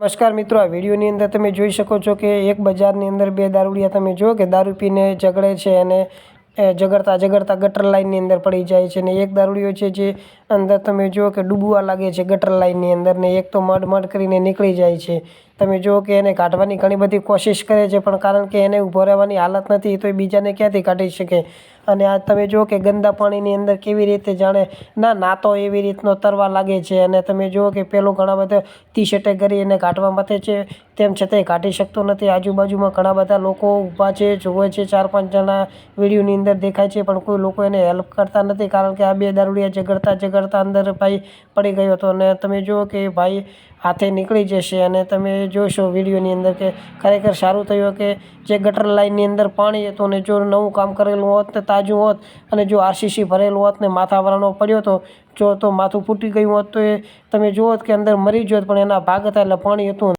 નમસ્કાર મિત્રો, આ વિડીયોની અંદર તમે જોઈ શકો છો કે એક બજારની અંદર બે દારૂડિયા તમે જુઓ કે દારૂ પીને ઝઘડે છે અને ઝઘડતા ગટર લાઇનની અંદર પડી જાય છે. ને એક દારૂડિયો છે જે અંદર તમે જુઓ કે ડૂબવા લાગે છે ગટર લાઇનની અંદર, ને એક તો મડ કરીને નીકળી જાય છે. તમે જુઓ કે એને કાઢવાની ઘણી બધી કોશિશ કરે છે, પણ કારણ કે એને ઊભો રહેવાની હાલત નથી તો એ બીજાને ક્યાંથી કાઢી શકે. અને આ તમે જુઓ કે ગંદા પાણીની અંદર કેવી રીતે જાણે નાતો એવી રીતનો તરવા લાગે છે. અને તમે જુઓ કે પેલો ઘણા બધા ટી-શર્ટે કરી એને કાઢવા મથે છે, તેમ છતાંય કાઢી શકતો નથી. આજુબાજુમાં ઘણા બધા લોકો ઊભા છે, જુએ છે, 4-5 જણા વિડીયોની અંદર દેખાય છે, પણ કોઈ લોકો એને હેલ્પ કરતા નથી, કારણ કે આ બે દારૂડિયા ઝઘડતા અંદર ભાઈ પડી ગયો હતો. અને તમે જુઓ કે ભાઈ હાથે નીકળી જશે. અને તમે જોશો વિડીયોની અંદર કે ખરેખર સારું થયું કે જે ગટર લાઇનની અંદર પાણી હતું ને જો નવું કામ કરેલું હોત ને તાજું હોત અને જો આરસીસી ભરેલું હોત ને માથાવાળાનો પડ્યો હતો જો તો માથું ફૂટી ગયું હોત તો એ તમે જુઓ કે અંદર મરી ગયો, પણ એના ભાગ હતા એટલે પાણી હતું.